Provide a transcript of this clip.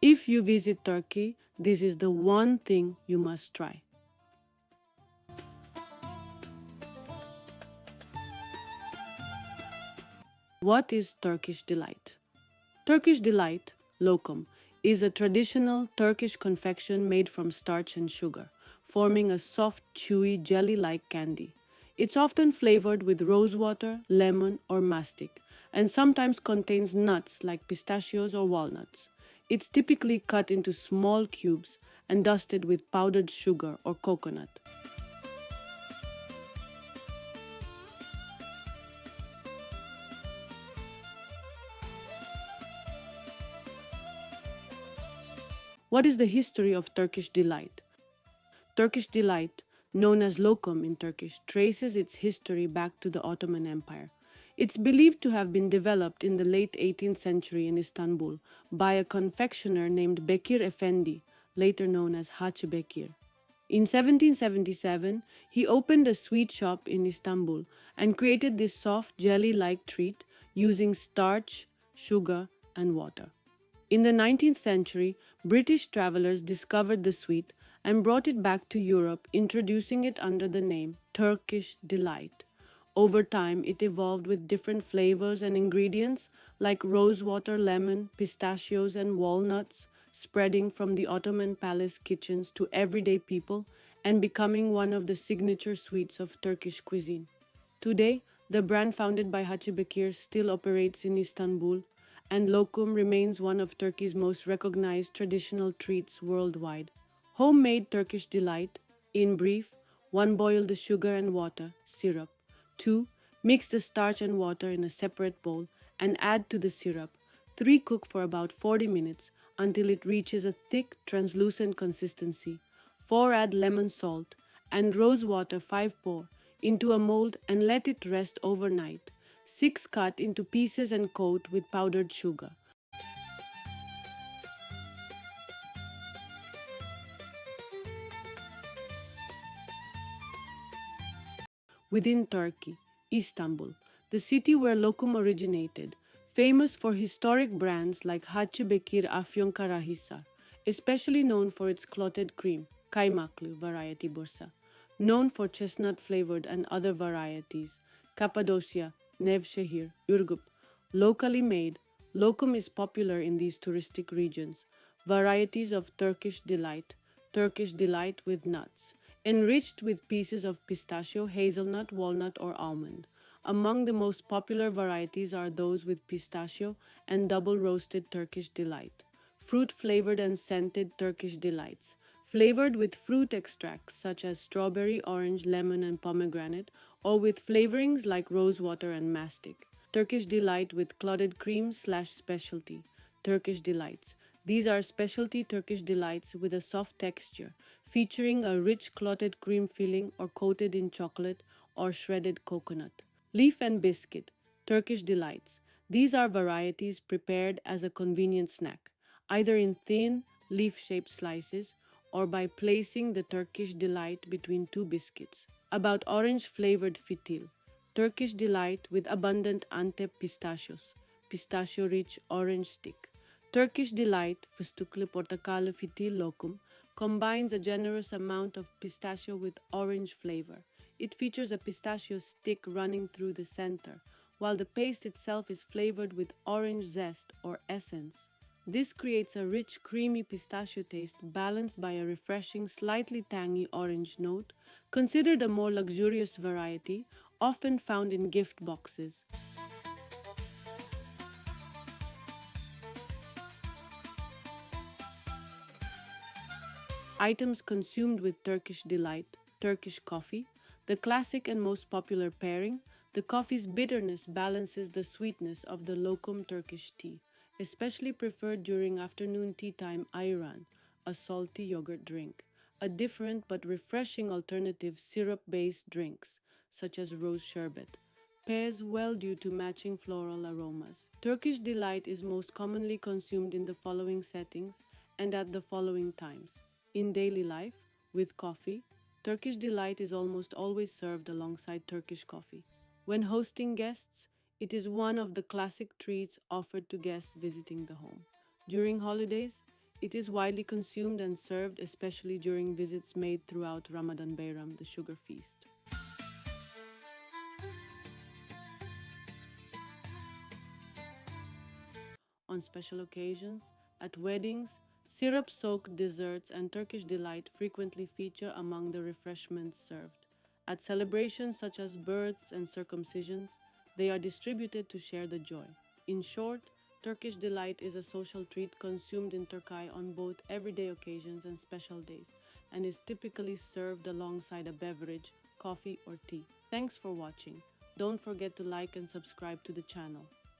If you visit Turkey, this is the one thing you must try. What is Turkish delight? Turkish delight, lokum, is a traditional Turkish confection made from starch and sugar, forming a soft, chewy, jelly-like candy. It's often flavored with rosewater, lemon, or mastic, and sometimes contains nuts like pistachios or walnuts. It's typically cut into small cubes and dusted with powdered sugar or coconut. What is the history of Turkish delight? Turkish delight, known as lokum in Turkish, traces its history back to the Ottoman Empire. It's believed to have been developed in the late 18th century in Istanbul by a confectioner named Bekir Effendi, later known as Hacı Bekir. In 1777, he opened a sweet shop in Istanbul and created this soft jelly like treat using starch, sugar, and water. In the 19th century, British travelers discovered the sweet and brought it back to Europe, introducing it under the name Turkish Delight. Over time, it evolved with different flavors and ingredients like rosewater, lemon, pistachios, and walnuts, spreading from the Ottoman palace kitchens to everyday people and becoming one of the signature sweets of Turkish cuisine. Today, the brand founded by Hacı Bekir still operates in Istanbul, and lokum remains one of Turkey's most recognized traditional treats worldwide. Homemade Turkish delight, in brief: 1. Boil the sugar and water, syrup. 2. Mix the starch and water in a separate bowl and add to the syrup. 3. Cook for about 40 minutes until it reaches a thick, translucent consistency. 4. Add lemon salt and rose water 5. Pour into a mold and let it rest overnight. 6. Cut into pieces and coat with powdered sugar. Within Turkey, Istanbul, the city where lokum originated, famous for historic brands like Hacı Bekir Afyonkarahisar, especially known for its clotted cream, kaymaklı variety bursa, known for chestnut-flavored and other varieties, Cappadocia, Nevşehir, Ürgüp, locally made, lokum is popular in these touristic regions. Varieties of Turkish delight with nuts, enriched with pieces of pistachio, hazelnut, walnut, or almond. Among the most popular varieties are those with pistachio and double roasted Turkish delight. Fruit flavored and scented Turkish delights, flavored with fruit extracts such as strawberry, orange, lemon, and pomegranate, or with flavorings like rosewater and mastic. Turkish delight with clotted cream slash specialty. Turkish delights. These are specialty Turkish delights with a soft texture, featuring a rich clotted cream filling or coated in chocolate or shredded coconut. Leaf and biscuit, Turkish delights. These are varieties prepared as a convenient snack, either in thin, leaf-shaped slices or by placing the Turkish delight between two biscuits. About orange-flavored fitil, Turkish delight with abundant Antep pistachios, pistachio-rich orange stick. Turkish delight, fıstıklı portakallı fitil lokum, combines a generous amount of pistachio with orange flavor. It features a pistachio stick running through the center, while the paste itself is flavored with orange zest or essence. This creates a rich, creamy pistachio taste balanced by a refreshing, slightly tangy orange note, considered a more luxurious variety, often found in gift boxes. Items consumed with Turkish delight: Turkish coffee, the classic and most popular pairing. The coffee's bitterness balances the sweetness of the lokum Turkish tea, especially preferred during afternoon tea time ayran, a salty yogurt drink. A different but refreshing alternative: syrup-based drinks, such as rose sherbet, pairs well due to matching floral aromas. Turkish delight is most commonly consumed in the following settings and at the following times. In daily life, with coffee, Turkish delight is almost always served alongside Turkish coffee. When hosting guests, it is one of the classic treats offered to guests visiting the home. During holidays, It is widely consumed and served, especially during visits made throughout Ramadan Bayram, the sugar feast. On special occasions, at weddings, syrup-soaked desserts and Turkish delight frequently feature among the refreshments served. At celebrations such as births and circumcisions, they are distributed to share the joy. In short, Turkish delight is a social treat consumed in Turkey on both everyday occasions and special days, and is typically served alongside a beverage, coffee or tea. Thanks for watching. Don't forget to like and subscribe to the channel.